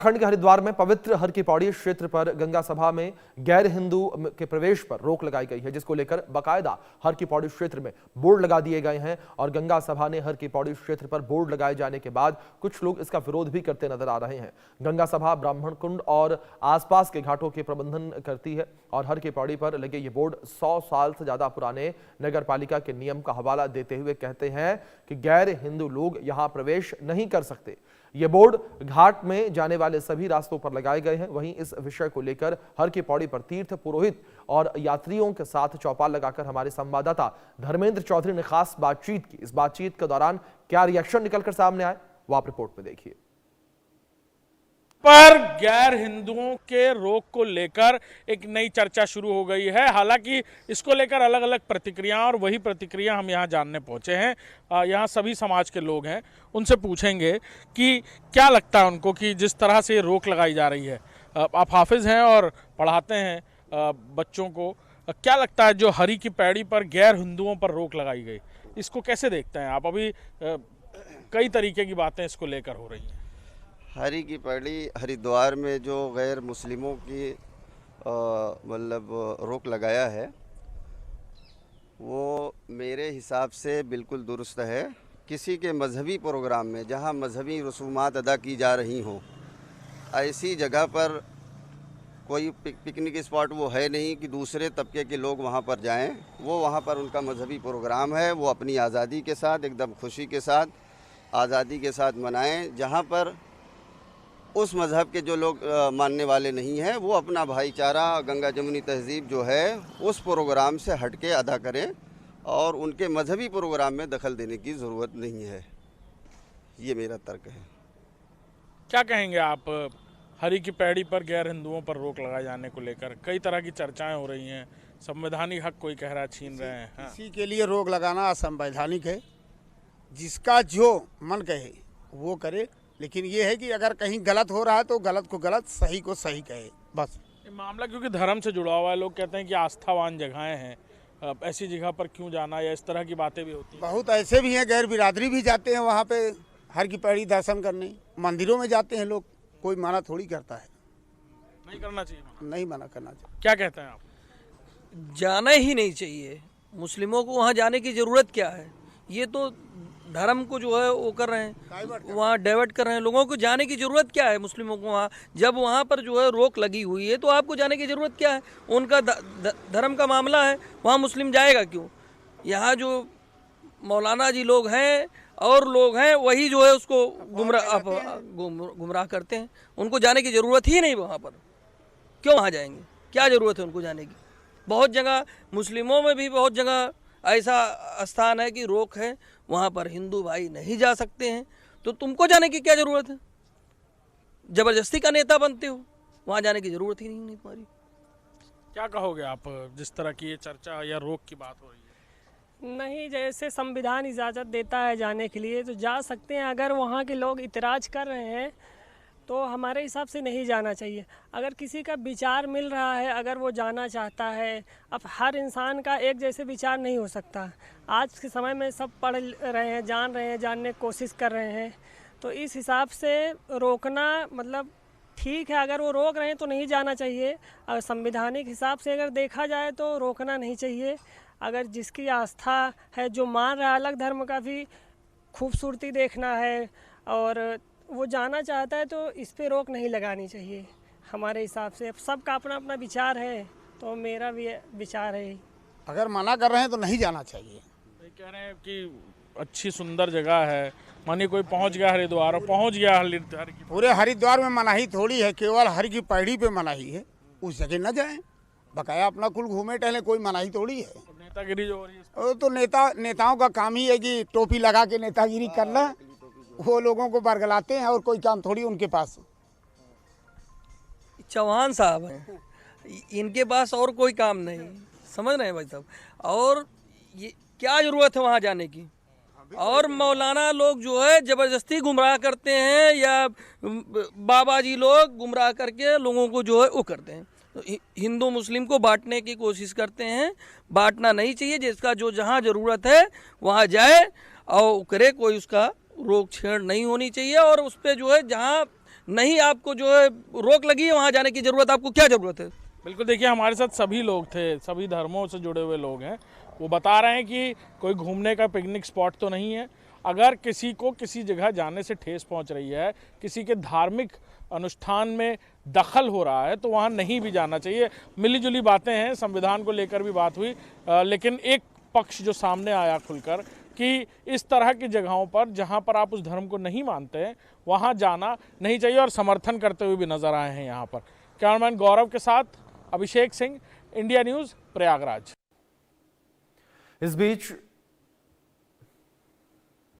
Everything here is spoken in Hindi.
खंड के हरिद्वार में पवित्र हर की पौड़ी क्षेत्र पर गंगा सभा में गैर हिंदू के प्रवेश पर रोक लगाई गई है, जिसको लेकर बाकायदा हर की पौड़ी क्षेत्र में बोर्ड लगा दिए गए हैं। और गंगा सभा ने हर की पौड़ी क्षेत्र पर बोर्ड लगाए जाने के बाद कुछ लोग इसका विरोध भी करते नजर आ रहे हैं। गंगा सभा ब्राह्मण कुंड और आसपास के घाटों के प्रबंधन करती है और हर की पौड़ी पर लगे ये बोर्ड 100 साल से ज्यादा पुराने नगर पालिका के नियम का हवाला देते हुए कहते हैं कि गैर हिंदू लोग यहां प्रवेश नहीं कर सकते। ये बोर्ड घाट में जाने वाले सभी रास्तों पर लगाए गए हैं। वहीं इस विषय को लेकर हर की पौड़ी पर तीर्थ पुरोहित और यात्रियों के साथ चौपाल लगाकर हमारे संवाददाता धर्मेंद्र चौधरी ने खास बातचीत की। इस बातचीत के दौरान क्या रिएक्शन निकलकर सामने आए, वो आप रिपोर्ट में देखिए। पर गैर हिंदुओं के रोक को लेकर एक नई चर्चा शुरू हो गई है। हालांकि इसको लेकर अलग अलग प्रतिक्रिया और वही प्रतिक्रिया हम यहाँ जानने पहुँचे हैं। यहाँ सभी समाज के लोग हैं, उनसे पूछेंगे कि क्या लगता है उनको कि जिस तरह से रोक लगाई जा रही है। आप हाफिज हैं और पढ़ाते हैं बच्चों को, क्या लगता है जो हरी की पैड़ी पर गैर हिंदुओं पर रोक लगाई गई, इसको कैसे देखते हैं आप? अभी कई तरीके की बातें इसको लेकर हो रही हैं। हरी की पैड़ी हरिद्वार में जो गैर मुस्लिमों की मतलब रोक लगाया है, वो मेरे हिसाब से बिल्कुल दुरुस्त है। किसी के मजहबी प्रोग्राम में जहां मजहबी रसूमात अदा की जा रही हों, ऐसी जगह पर कोई पिकनिक स्पॉट वो है नहीं कि दूसरे तबके के लोग वहां पर जाएं। वो वहां पर उनका मजहबी प्रोग्राम है, वो अपनी आज़ादी के साथ, एकदम खुशी के साथ, आज़ादी के साथ मनाएं। जहां पर उस मज़हब के जो लोग मानने वाले नहीं हैं, वो अपना भाईचारा, गंगा जमुनी तहज़ीब जो है उस प्रोग्राम से हटके अदा करें और उनके मजहबी प्रोग्राम में दखल देने की ज़रूरत नहीं है। ये मेरा तर्क है। क्या कहेंगे आप हरी की पैड़ी पर गैर हिंदुओं पर रोक लगाए जाने को लेकर? कई तरह की चर्चाएं हो रही हैं, संवैधानिक हक कोई कह रहा है छीन रहे हैं। हाँ। इसी के लिए रोक लगाना असंवैधानिक है। जिसका जो मन कहे वो करे, लेकिन ये है कि अगर कहीं गलत हो रहा है तो गलत को गलत, सही को सही कहे, बस। ये मामला क्योंकि धर्म से जुड़ा हुआ है, लोग कहते हैं कि आस्थावान जगहें हैं, ऐसी जगह पर क्यों जाना, या इस तरह की बातें भी होती हैं। बहुत ऐसे भी हैं, गैर बिरादरी भी जाते हैं वहाँ पे हर की पैड़ी दर्शन करने, मंदिरों में जाते हैं लोग, कोई मना थोड़ी करता है। नहीं करना चाहिए, नहीं मना करना चाहिए। क्या कहते हैं आप? जाना ही नहीं चाहिए। मुस्लिमों को वहाँ जाने की ज़रूरत क्या है? ये तो धर्म को जो है वो कर रहे हैं, वहाँ डाइवर्ट कर रहे हैं। लोगों को जाने की ज़रूरत क्या है मुस्लिमों को वहाँ? जब वहाँ पर जो है रोक लगी हुई है तो आपको जाने की ज़रूरत क्या है? उनका धर्म का मामला है, वहाँ मुस्लिम जाएगा क्यों? यहाँ जो मौलाना जी लोग हैं और लोग हैं, वही जो है उसको गुमराह करते हैं। उनको जाने की ज़रूरत ही नहीं वहाँ पर। क्यों वहाँ जाएंगे? क्या ज़रूरत है उनको जाने की? बहुत जगह मुस्लिमों में भी बहुत जगह ऐसा स्थान है कि रोक है, वहाँ पर हिंदू भाई नहीं जा सकते हैं। तो तुमको जाने की क्या ज़रूरत है? ज़बरदस्ती का नेता बनते हो, वहाँ जाने की ज़रूरत ही नहीं तुम्हारी। क्या कहोगे आप जिस तरह की ये चर्चा या रोक की बात हो रही है? नहीं, जैसे संविधान इजाज़त देता है जाने के लिए तो जा सकते हैं। अगर वहाँ के लोग इतराज़ कर रहे हैं तो हमारे हिसाब से नहीं जाना चाहिए। अगर किसी का विचार मिल रहा है, अगर वो जाना चाहता है, अब हर इंसान का एक जैसे विचार नहीं हो सकता। आज के समय में सब पढ़ रहे हैं, जान रहे हैं, जानने की कोशिश कर रहे हैं, तो इस हिसाब से रोकना मतलब ठीक है। अगर वो रोक रहे हैं तो नहीं जाना चाहिए। अगर संवैधानिक हिसाब से अगर देखा जाए तो रोकना नहीं चाहिए। अगर जिसकी आस्था है, जो मान रहा है, अलग धर्म का भी खूबसूरती देखना है और वो जाना चाहता है, तो इस पे रोक नहीं लगानी चाहिए हमारे हिसाब से। सबका अपना अपना विचार है, तो मेरा भी विचार है। अगर मना कर रहे हैं तो नहीं जाना चाहिए। कह रहे हैं कि अच्छी सुंदर जगह है, मानिए कोई पहुंच गया हरिद्वार और पहुंच गया हरिद्वार की, पूरे हरिद्वार में मनाही थोड़ी है, केवल हर की पैड़ी पे मनाही है। उस जगह न जाएं, बकाया अपना कुल घूमे टहले, कोई मनाही थोड़ी है। नेतागिरी जो हो रही है, वो तो नेताओं का काम ही है कि टोपी लगा के नेतागिरी करना, वो लोगों को बरगलाते हैं और कोई काम थोड़ी उनके पास। चौहान साहब हैं, इनके पास और कोई काम नहीं, समझ रहे हैं भाई साहब। और ये क्या ज़रूरत है वहाँ जाने की? और मौलाना लोग जो है ज़बरदस्ती गुमराह करते हैं, या बाबा जी लोग गुमराह करके लोगों को जो है वो करते हैं। तो हिंदू मुस्लिम को बांटने की कोशिश करते हैं। बांटना नहीं चाहिए। जिसका जो जहाँ ज़रूरत है वहाँ जाए और करे, कोई उसका रोक छेड़ नहीं होनी चाहिए। और उस पर जो है जहाँ नहीं आपको जो है रोक लगी है वहाँ जाने की ज़रूरत, आपको क्या ज़रूरत है? बिल्कुल, देखिए हमारे साथ सभी लोग थे, सभी धर्मों से जुड़े हुए लोग हैं। वो बता रहे हैं कि कोई घूमने का पिकनिक स्पॉट तो नहीं है। अगर किसी को किसी जगह जाने से ठेस पहुंच रही है, किसी के धार्मिक अनुष्ठान में दखल हो रहा है, तो वहां नहीं भी जाना चाहिए। मिली-जुली बातें हैं, संविधान को लेकर भी बात हुई, लेकिन एक पक्ष जो सामने आया खुलकर कि इस तरह की जगहों पर जहां पर आप उस धर्म को नहीं मानते हैं, वहां जाना नहीं चाहिए, और समर्थन करते हुए भी नजर आए हैं यहाँ पर। कैमरामैन गौरव के साथ अभिषेक सिंह, इंडिया न्यूज़, प्रयागराज। इस बीच